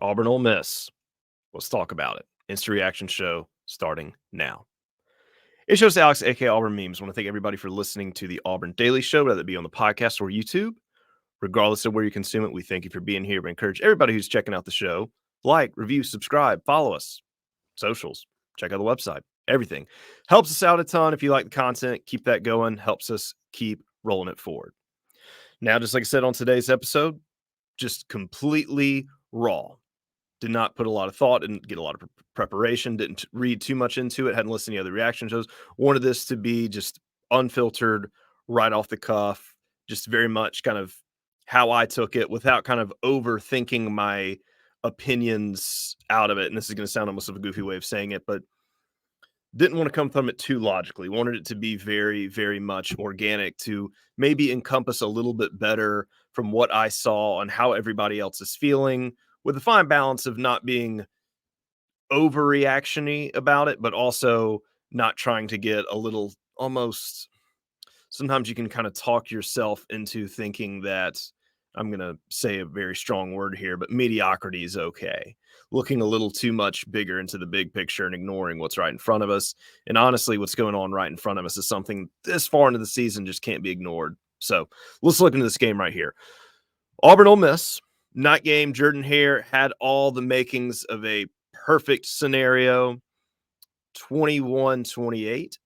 Auburn, Ole Miss. Let's talk about it. Instant reaction show starting now. It's just Alex, aka Auburn Memes. I want to thank everybody for listening to the Auburn Daily Show, whether it be on the podcast or YouTube. Regardless of where you consume it, we thank you for being here. We encourage everybody who's checking out the show, like, review, subscribe, follow us, socials, check out the website, everything. Helps us out a ton. If you like the content, keep that going. Helps us keep rolling it forward. Now, just like I said on today's episode, just completely raw. Did not put a lot of thought, didn't get a lot of preparation, didn't read too much into it, hadn't listened to any other reaction shows. Wanted this to be just unfiltered, right off the cuff, just very much kind of how I took it without kind of overthinking my opinions out of it. And this is going to sound almost of a goofy way of saying it, but didn't want to come from it too logically. Wanted it to be very, very much organic to maybe encompass a little bit better from what I saw and how everybody else is feeling, with a fine balance of not being overreactiony about it, but also not trying to get a little almost. Sometimes you can kind of talk yourself into thinking that, I'm going to say a very strong word here, but mediocrity is okay. Looking a little too much bigger into the big picture and ignoring what's right in front of us. And honestly, what's going on right in front of us is something this far into the season just can't be ignored. So let's look into this game right here. Auburn, Ole Miss, night game. Jordan Hare had all the makings of a perfect scenario. 21-28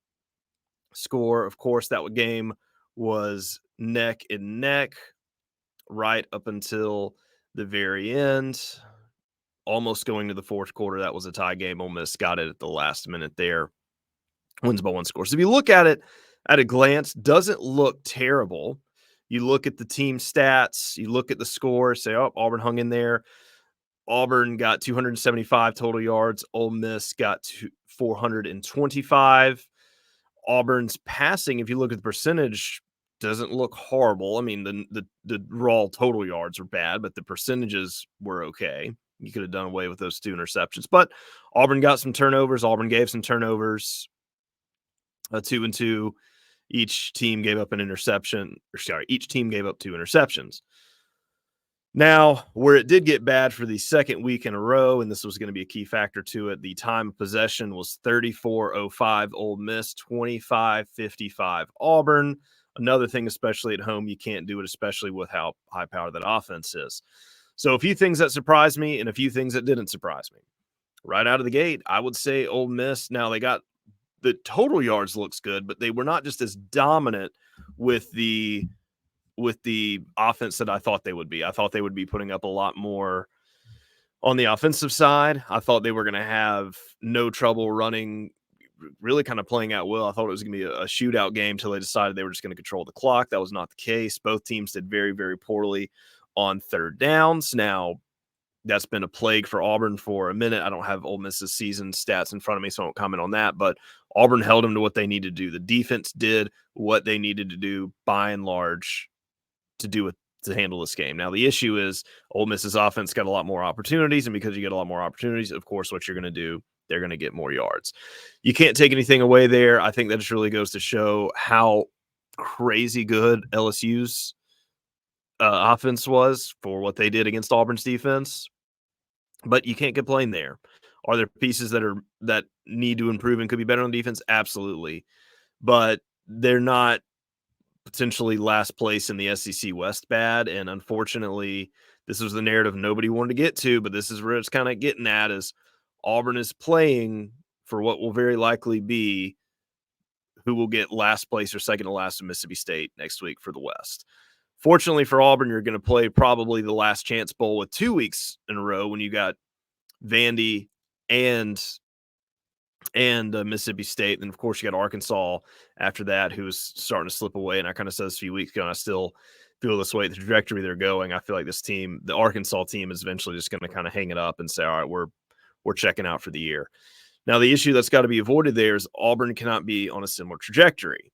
score. Of course, that game was neck and neck right up until the very end. Almost going to the fourth quarter. That was a tie game. Ole Miss got it at the last minute there. Wins by one score. So if you look at it at a glance, doesn't look terrible. You look at the team stats, you look at the score, say, oh, Auburn hung in there. Auburn got 275 total yards. Ole Miss got 425. Auburn's passing, if you look at the percentage, doesn't look horrible. I mean, the raw total yards are bad, but the percentages were okay. You could have done away with those 2 interceptions. But Auburn got some turnovers. Auburn gave some turnovers. 2 and 2. Each team gave up an interception. Each team gave up 2 interceptions. Now, where it did get bad for the second week in a row, and this was going to be a key factor to it, the time of possession was 34:05 Ole Miss, 25:55 Auburn. Another thing, especially at home, you can't do it, especially with how high powered that offense is. So a few things that surprised me and a few things that didn't surprise me. Right out of the gate, I would say Ole Miss, now they got the total yards looks good, but they were not just as dominant with the offense that I thought they would be. I thought they would be putting up a lot more on the offensive side. I thought they were going to have no trouble running, really kind of playing out well. I thought it was going to be a shootout game until they decided they were just going to control the clock. That was not the case. Both teams did very, very poorly on third downs. Now, that's been a plague for Auburn for a minute. I don't have Ole Miss's season stats in front of me, so I won't comment on that. But Auburn held them to what they needed to do. The defense did what they needed to do by and large to handle this game. Now, the issue is Ole Miss's offense got a lot more opportunities, and because you get a lot more opportunities, of course, what you're going to do, they're going to get more yards. You can't take anything away there. I think that just really goes to show how crazy good LSU's offense was for what they did against Auburn's defense. But you can't complain there. Are there pieces that need to improve and could be better on defense? Absolutely. But they're not potentially last place in the SEC West bad. And unfortunately, this was the narrative nobody wanted to get to, but this is where it's kind of getting at, is Auburn is playing for what will very likely be who will get last place or second to last in Mississippi State next week for the West. Fortunately for Auburn, you're going to play probably the last chance bowl with 2 weeks in a row when you got Vandy and Mississippi State. And of course, you got Arkansas after that, who's starting to slip away. And I kind of said this a few weeks ago, and I still feel this way. The trajectory they're going, I feel like this team, the Arkansas team, is eventually just going to kind of hang it up and say, all right, we're checking out for the year. Now, the issue that's got to be avoided there is Auburn cannot be on a similar trajectory.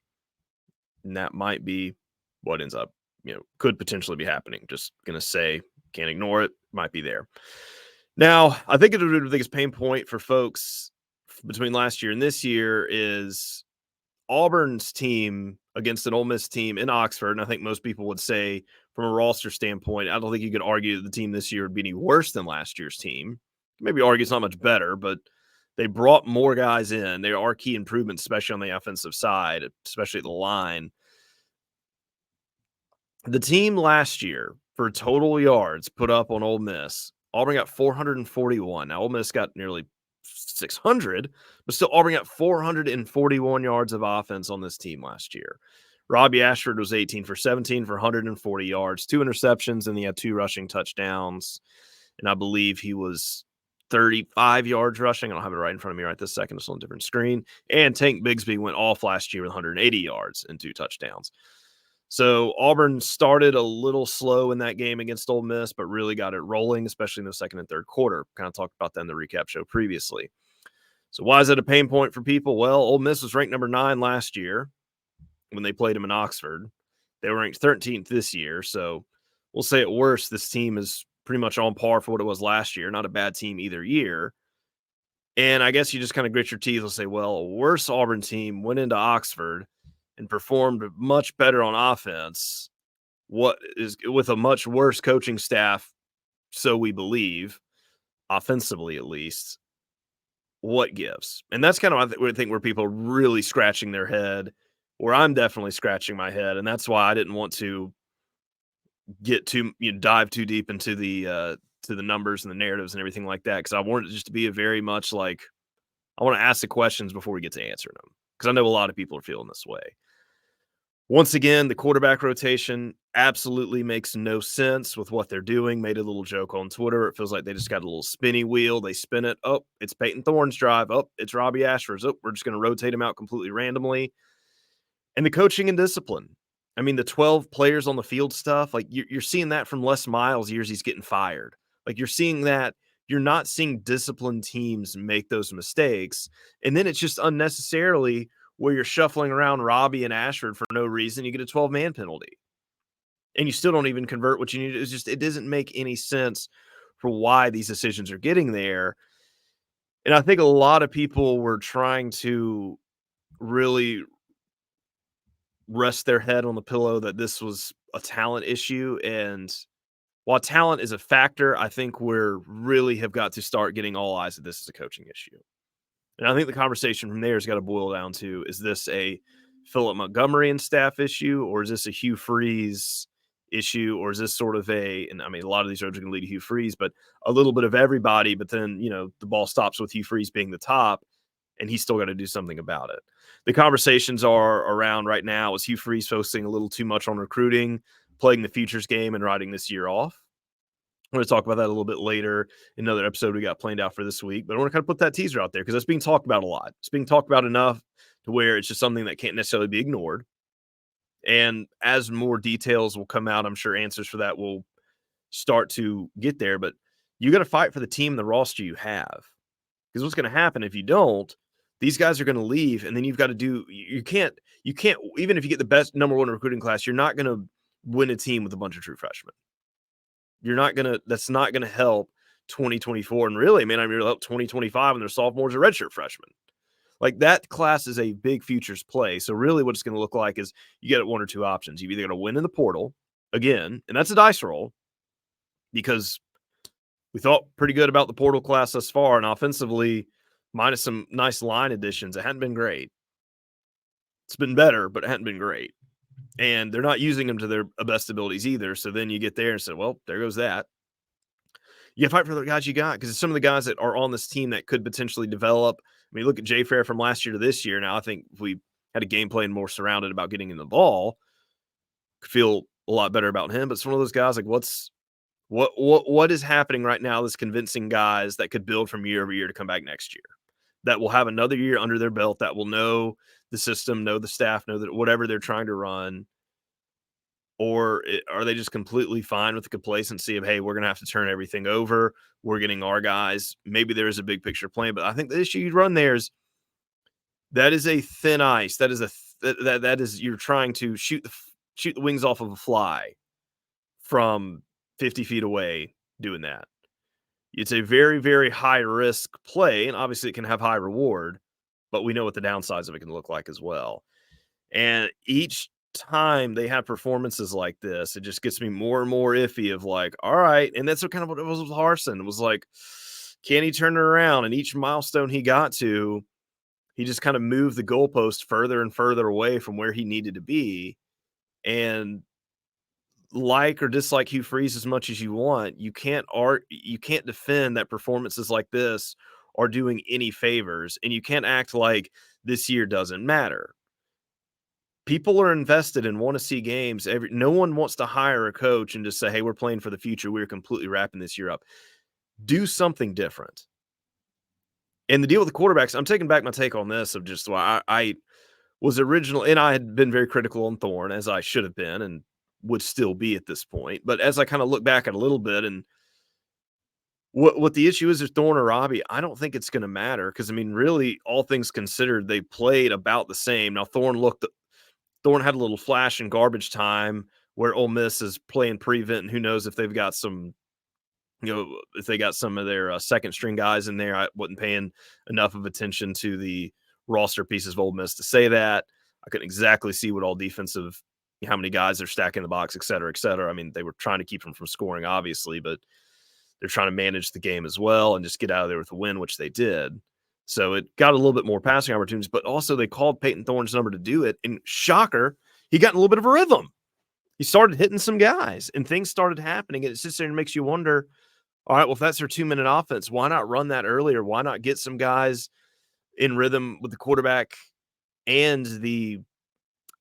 And that might be what ends up, could potentially be happening. Just going to say, can't ignore it, might be there. Now, I think the biggest pain point for folks between last year and this year is Auburn's team against an Ole Miss team in Oxford. And I think most people would say from a roster standpoint, I don't think you could argue that the team this year would be any worse than last year's team. Maybe argue it's not much better, but they brought more guys in. There are key improvements, especially on the offensive side, especially at the line. The team last year for total yards put up on Ole Miss, Auburn got 441. Now, Ole Miss got nearly 600, but still Auburn got 441 yards of offense on this team last year. Robbie Ashford was 18 for 17 for 140 yards, 2 interceptions, and he had 2 rushing touchdowns. And I believe he was 35 yards rushing. I don't have it right in front of me right this second. It's on a different screen. And Tank Bigsby went off last year with 180 yards and 2 touchdowns. So Auburn started a little slow in that game against Ole Miss, but really got it rolling, especially in the second and third quarter. Kind of talked about that in the recap show previously. So why is it a pain point for people? Well, Ole Miss was ranked number 9 last year when they played them in Oxford. They were ranked 13th this year. So we'll say at worst, this team is pretty much on par for what it was last year. Not a bad team either year. And I guess you just kind of grit your teeth and say, well, a worse Auburn team went into Oxford and performed much better on offense. What is with a much worse coaching staff, so we believe, offensively at least. What gives? And that's kind of I think where people are really scratching their head, where I'm definitely scratching my head, and that's why I didn't want to dive too deep into the numbers and the narratives and everything like that, because I wanted it just to be a very much like I want to ask the questions before we get to answering them, because I know a lot of people are feeling this way. Once again, the quarterback rotation absolutely makes no sense with what they're doing. Made a little joke on Twitter. It feels like they just got a little spinny wheel. They spin it. Oh, it's Peyton Thorne's drive. Oh, it's Robbie Ashford's. Oh, we're just going to rotate him out completely randomly. And the coaching and discipline. I mean, the 12 players on the field stuff, like you're seeing that from Les Miles years he's getting fired. Like you're seeing that. You're not seeing disciplined teams make those mistakes. And then it's just unnecessarily where you're shuffling around Robbie and Ashford for no reason. You get a 12-man penalty. And you still don't even convert what you need. It's just, it doesn't make any sense for why these decisions are getting there. And I think a lot of people were trying to really rest their head on the pillow that this was a talent issue. And while talent is a factor, I think we're really have got to start getting all eyes at this as a coaching issue. And I think the conversation from there has got to boil down to, is this a Philip Montgomery and staff issue, or is this a Hugh Freeze issue, or is this sort of and I mean, a lot of these roads are going to lead to Hugh Freeze, but a little bit of everybody, but then, the ball stops with Hugh Freeze being the top, and he's still got to do something about it. The conversations are around right now, is Hugh Freeze focusing a little too much on recruiting, playing the futures game, and writing this year off? I'm going to talk about that a little bit later in another episode we got planned out for this week. But I want to kind of put that teaser out there because it's being talked about a lot. It's being talked about enough to where it's just something that can't necessarily be ignored. And as more details will come out, I'm sure answers for that will start to get there. But you got to fight for the team and the roster you have. Because what's going to happen if you don't, these guys are going to leave, and then you've got to do – you can't even if you get the best number 1 recruiting class, you're not going to win a team with a bunch of true freshmen. That's not going to help 2024. And really, man, it'll help 2025 when they're sophomores or redshirt freshmen. Like that class is a big futures play. So really what it's going to look like is you get 1 or 2 options. You've either got to win in the portal again, and that's a dice roll because we thought pretty good about the portal class thus far. And offensively, minus some nice line additions, it hadn't been great. It's been better, but it hadn't been great. And they're not using them to their best abilities either. So then you get there and say, well, there goes that. You fight for the guys you got, because some of the guys that are on this team that could potentially develop. I mean, look at Jay Fair from last year to this year. Now, I think if we had a game plan more surrounded about getting in the ball, could feel a lot better about him. But it's one of those guys like, what is happening right now that's convincing guys that could build from year over year to come back next year, that will have another year under their belt, that will know the system, know the staff, know that whatever they're trying to run? Or are they just completely fine with the complacency of, hey, we're going to have to turn everything over, we're getting our guys? Maybe there is a big picture plan, but I think the issue you run there is that is a thin ice. That is that is you're trying to shoot the wings off of a fly from 50 feet away doing that. It's a very, very high risk play, and obviously it can have high reward, but we know what the downsides of it can look like as well. And each time they have performances like this, it just gets me more and more iffy of like, all right. And that's what kind of what it was with Harsin. It was like, can he turn it around? And each milestone he got to, he just kind of moved the goalpost further and further away from where he needed to be. And like or dislike Hugh Freeze as much as you want, you can't defend that performances like this are doing any favors, and you can't act like this year doesn't matter. People are invested and want to see games. No one wants to hire a coach and just say, "Hey, we're playing for the future. We're completely wrapping this year up." Do something different. And the deal with the quarterbacks, I'm taking back my take on this of just why I was original, and I had been very critical on Thorne, as I should have been and would still be at this point. But as I kind of look back at a little bit and what the issue is with Thorne or Robbie, I don't think it's going to matter because I mean, really, all things considered, they played about the same. Now Thorne had a little flash in garbage time where Ole Miss is playing prevent, and who knows if they've got some, if they got some of their second string guys in there. I wasn't paying enough of attention to the roster pieces of Ole Miss to say that. I couldn't exactly see what all defensive, how many guys they're stacking in the box, et cetera, et cetera. I mean, they were trying to keep them from scoring, obviously, but they're trying to manage the game as well and just get out of there with a win, which they did. So it got a little bit more passing opportunities, but also they called Peyton Thorne's number to do it. And shocker, he got in a little bit of a rhythm. He started hitting some guys and things started happening. And it sits there and makes you wonder, all right, well, if that's their 2-minute offense, why not run that earlier? Why not get some guys in rhythm with the quarterback and the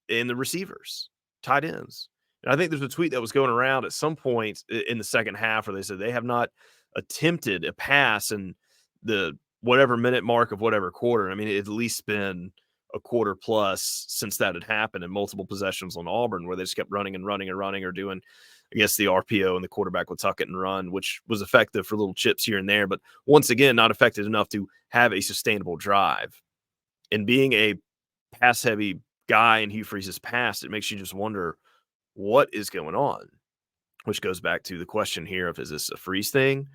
receivers, tight ends? And I think there's a tweet that was going around at some point in the second half where they said they have not attempted a pass in the whatever minute mark of whatever quarter. I mean, it had at least been a quarter plus since that had happened in multiple possessions on Auburn where they just kept running and running and running or doing, I guess, the RPO and the quarterback would tuck it and run, which was effective for little chips here and there. But once again, not effective enough to have a sustainable drive. And being a pass heavy guy in Hugh Freeze's past, it makes you just wonder what is going on, which goes back to the question here of is this a Freeze thing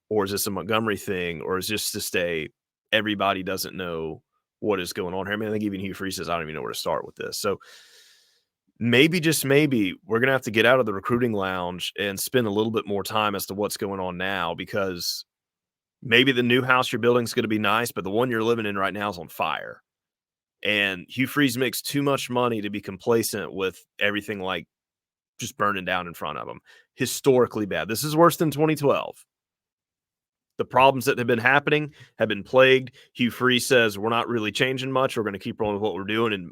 or is this a Montgomery thing or is this just a everybody doesn't know what is going on here? I mean, I think even Hugh Freeze says, I don't even know where to start with this. So maybe, just maybe, we're going to have to get out of the recruiting lounge and spend a little bit more time as to what's going on now because maybe the new house you're building is going to be nice, but the one you're living in right now is on fire. And Hugh Freeze makes too much money to be complacent with everything like just burning down in front of him. Historically bad. This is worse than 2012. The problems that have been happening have been plagued. Hugh Freeze says, we're not really changing much. We're going to keep rolling with what we're doing. And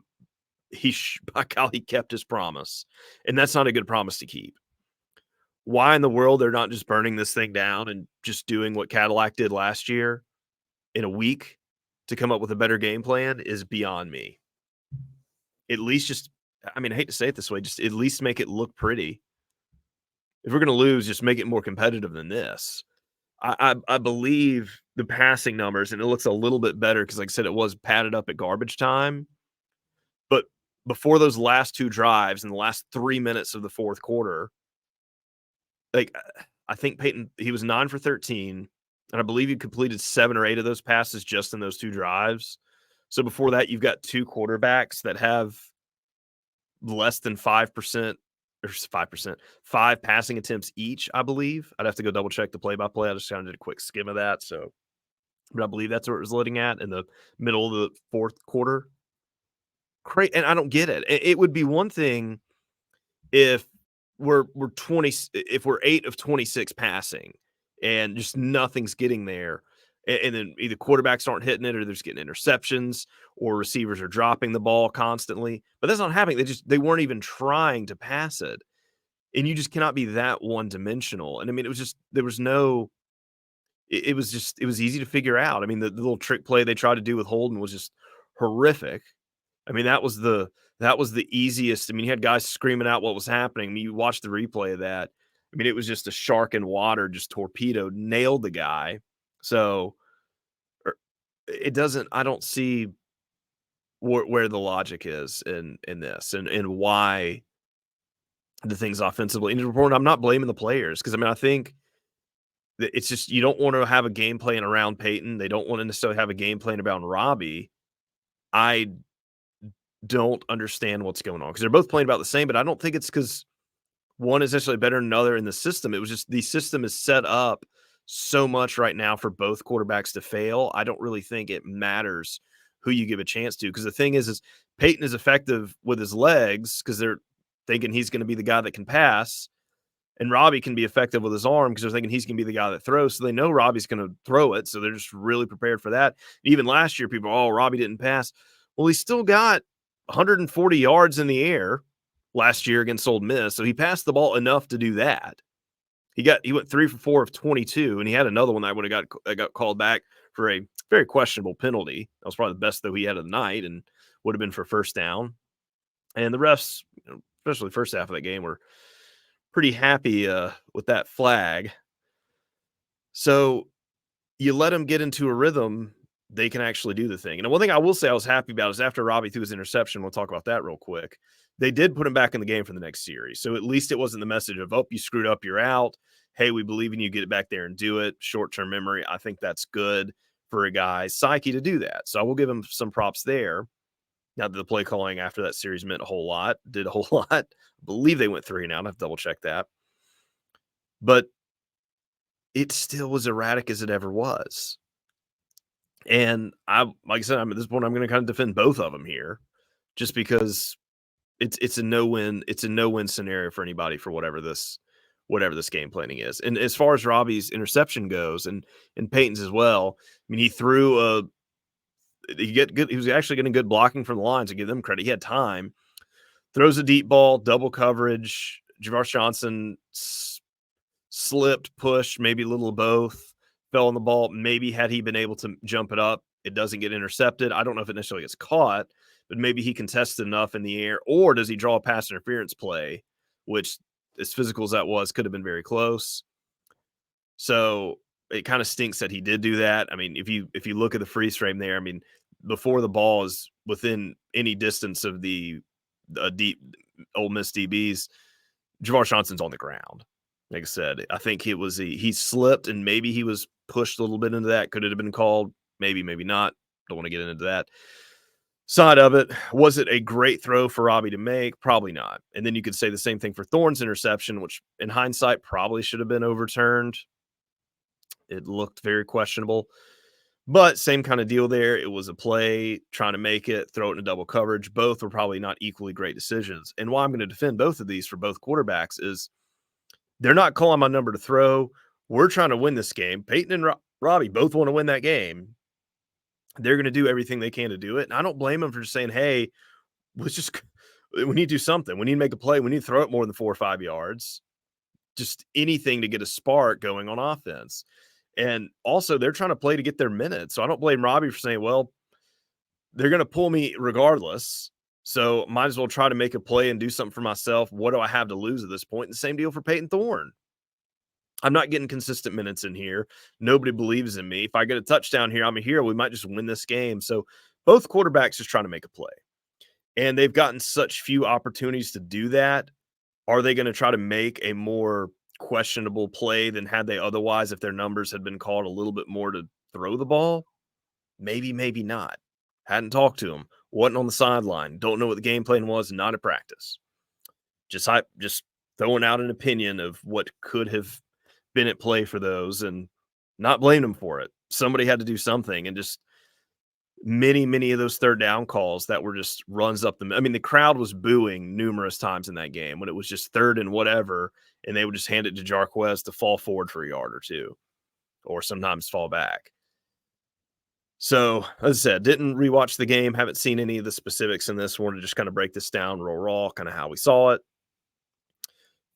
by God, he kept his promise. And that's not a good promise to keep. Why in the world they're not just burning this thing down and just doing what Cadillac did last year in a week to come up with a better game plan is beyond me. At least just, I mean, I hate to say it this way, just at least make it look pretty. If we're going to lose, just make it more competitive than this. I believe the passing numbers, and it looks a little bit better because, like I said, it was padded up at garbage time. But before those last two drives in the last 3 minutes of the fourth quarter, like I think Peyton, he was 9 for 13, and I believe he completed 7 or 8 of those passes just in those two drives. So before that, you've got two quarterbacks that have less than 5% or 5%, 5 passing attempts each, I believe. I'd have to go double check the play by play. I just kind of did a quick skim of that. So, but I believe that's what it was looking at in the middle of the fourth quarter. Great. And I don't get it. It would be one thing if we're 20, if we're 8 of 26 passing and just nothing's getting there. And then either quarterbacks aren't hitting it or they're just getting interceptions or receivers are dropping the ball constantly. But that's not happening. They weren't even trying to pass it. And you just cannot be that one dimensional. And I mean, it was just, there was no, it was just, it was easy to figure out. I mean, the little trick play they tried to do with Holden was just horrific. I mean, that was the easiest. I mean, you had guys screaming out what was happening. I mean, you watch the replay of that. I mean, it was just a shark in water, just torpedoed, nailed the guy. So it doesn't, I don't see where the logic is in this and why the things offensively. And I'm not blaming the players because I mean, I think that it's just you don't want to have a game plan around Peyton. They don't want to necessarily have a game plan around Robbie. I don't understand what's going on because they're both playing about the same, but I don't think it's because one is necessarily better than another in the system. It was just the system is set up so much right now for both quarterbacks to fail. I don't really think it matters who you give a chance to because the thing is Peyton is effective with his legs because they're thinking he's going to be the guy that can pass, and Robbie can be effective with his arm because they're thinking he's going to be the guy that throws. So they know Robbie's going to throw it. So they're just really prepared for that. Even last year, people, oh, Robbie didn't pass. Well, he still got 140 yards in the air last year against Ole Miss. So he passed the ball enough to do that. He went 3 for 4 of 22, and he had another one that got called back for a very questionable penalty. That was probably the best though he had of the night, and would have been for first down. And the refs, especially the first half of that game, were pretty happy with that flag. So you let them get into a rhythm, they can actually do the thing. And one thing I will say I was happy about is after Robbie threw his interception, we'll talk about that real quick. They did put him back in the game for the next series. So at least it wasn't the message of, oh, you screwed up, you're out. Hey, we believe in you, get it back there and do it. Short-term memory. I think that's good for a guy's psyche to do that. So I will give him some props there. Now that the play calling after that series meant a whole lot, did a whole lot. I believe they went 3 now. I have to double check that. But it still was erratic as it ever was. And like I said, I'm at this point, I'm going to kind of defend both of them here, just because it's a no-win scenario for anybody for whatever this game planning is. And as far as Robbie's interception goes, and Peyton's as well, I mean, he threw he was actually getting good blocking from the line, to give them credit. He had time, throws a deep ball, double coverage. Javaris Johnson slipped, pushed, maybe a little of both, fell on the ball. Maybe had he been able to jump it up, it doesn't get intercepted. I don't know if it necessarily gets caught, but maybe he contested enough in the air, or does he draw a pass interference play, which, as physical as that was, could have been very close. So it kind of stinks that he did do that. I mean, if you look at the freeze frame there, I mean, before the ball is within any distance of the deep Ole Miss DBs, Javaris Johnson's on the ground. Like I said, I think he slipped and maybe he was pushed a little bit into that. Could it have been called? Maybe, maybe not. Don't want to get into that side of it. Was it a great throw for Robbie to make? Probably not. And then you could say the same thing for Thorne's interception, which in hindsight probably should have been overturned. It looked very questionable. But same kind of deal there. It was a play, trying to make it, throw it in a double coverage. Both were probably not equally great decisions. And why I'm going to defend both of these for both quarterbacks is they're not calling my number to throw. We're trying to win this game. Peyton and Robbie both want to win that game. They're going to do everything they can to do it. And I don't blame them for just saying, hey, we need to do something. We need to make a play. We need to throw it more than 4 or 5 yards. Just anything to get a spark going on offense. And also, they're trying to play to get their minutes. So I don't blame Robbie for saying, well, they're going to pull me regardless. So might as well try to make a play and do something for myself. What do I have to lose at this point? And the same deal for Peyton Thorne. I'm not getting consistent minutes in here. Nobody believes in me. If I get a touchdown here, I'm a hero. We might just win this game. So both quarterbacks just trying to make a play. And they've gotten such few opportunities to do that. Are they going to try to make a more questionable play than had they otherwise if their numbers had been called a little bit more to throw the ball? Maybe, maybe not. Hadn't talked to him. Wasn't on the sideline. Don't know what the game plan was. Not at practice. Just throwing out an opinion of what could have been at play for those, and not blame them for it. Somebody had to do something, and just many of those third down calls that were just runs up the. I mean, the crowd was booing numerous times in that game when it was just third and whatever, and they would just hand it to Jarquez to fall forward for a yard or two, or sometimes fall back. So, as I said, didn't rewatch the game, haven't seen any of the specifics in this one. To just kind of break this down real raw, kind of how we saw it.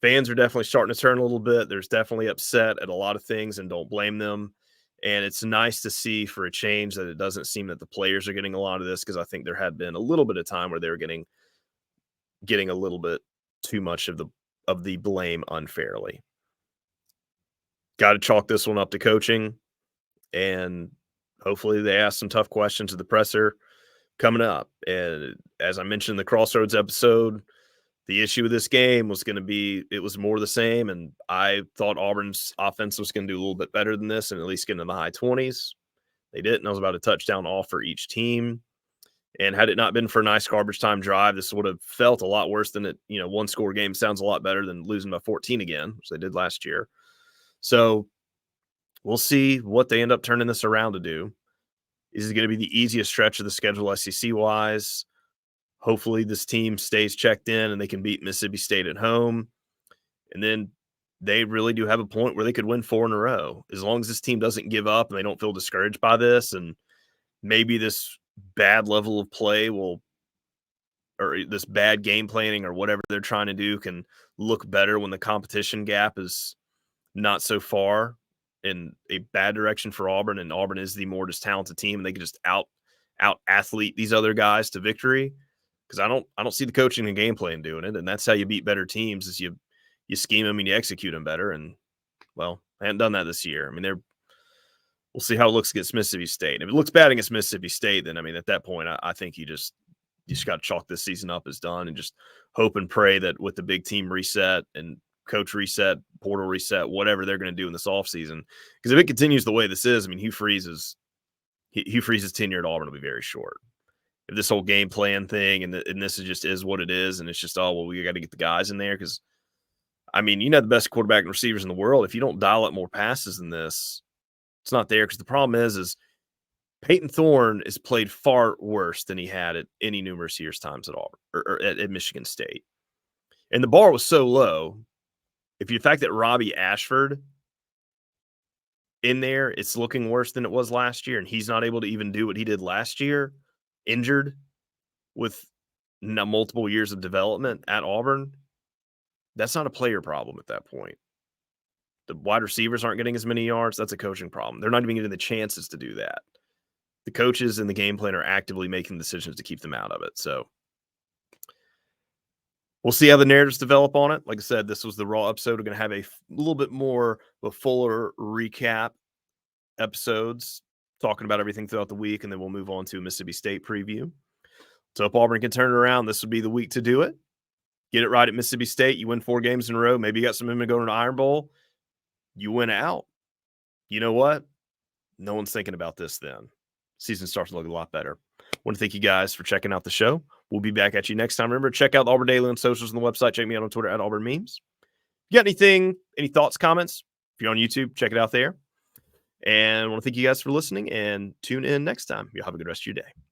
Fans are definitely starting to turn a little bit. There's definitely upset at a lot of things, and don't blame them. And it's nice to see for a change that it doesn't seem that the players are getting a lot of this, because I think there had been a little bit of time where they were getting a little bit too much of the blame unfairly. Got to chalk this one up to coaching, and hopefully they ask some tough questions to the presser coming up. And as I mentioned in the Crossroads episode, the issue with this game was going to be, it was more the same. And I thought Auburn's offense was going to do a little bit better than this and at least get into the high 20s. They didn't. I was about a touchdown off for each team. And had it not been for a nice garbage time drive, this would have felt a lot worse than it. One score game sounds a lot better than losing by 14 again, which they did last year. So we'll see what they end up turning this around to do. Is it going to be the easiest stretch of the schedule SEC wise? Hopefully, this team stays checked in and they can beat Mississippi State at home. And then they really do have a point where they could win 4 in a row. As long as this team doesn't give up and they don't feel discouraged by this, and maybe this bad level of play will, or this bad game planning or whatever they're trying to do, can look better when the competition gap is not so far in a bad direction for Auburn, and Auburn is the more just talented team, and they can just out athlete these other guys to victory. Because I don't see the coaching and game plan doing it, and that's how you beat better teams, is you scheme them and you execute them better. And well, I haven't done that this year. I mean, we'll see how it looks against Mississippi State. If it looks bad against Mississippi State, then I mean, at that point, I think you just got to chalk this season up as done and just hope and pray that with the big team reset and coach reset, portal reset, whatever they're going to do in this offseason. Because if it continues the way this is, I mean, Hugh Freeze's tenure at Auburn will be very short. If this whole game plan thing and this is what it is, and it's just, oh, well, we got to get the guys in there. Because, I mean, the best quarterback and receivers in the world. If you don't dial up more passes than this, it's not there. Because the problem is Peyton Thorne is played far worse than he had at any numerous years times at Auburn or at Michigan State. And the bar was so low. If the fact that Robbie Ashford in there, it's looking worse than it was last year, and he's not able to even do what he did last year, injured with multiple years of development at Auburn, that's not a player problem at that point. The wide receivers aren't getting as many yards. That's a coaching problem. They're not even getting the chances to do that. The coaches and the game plan are actively making decisions to keep them out of it. So we'll see how the narratives develop on it. Like I said, this was the Raw episode. We're going to have a little bit more of a fuller recap episodes talking about everything throughout the week, and then we'll move on to a Mississippi State preview. So if Auburn can turn it around, this would be the week to do it. Get it right at Mississippi State. You win 4 games in a row. Maybe you got some movement going to the Iron Bowl. You win out. You know what? No one's thinking about this then. Season starts to look a lot better. I want to thank you guys for checking out the show. We'll be back at you next time. Remember, check out the Auburn Daily on socials on the website. Check me out on Twitter at Auburn Memes. If you got anything, any thoughts, comments, if you're on YouTube, check it out there. And I want to thank you guys for listening, and tune in next time. You'll have a good rest of your day.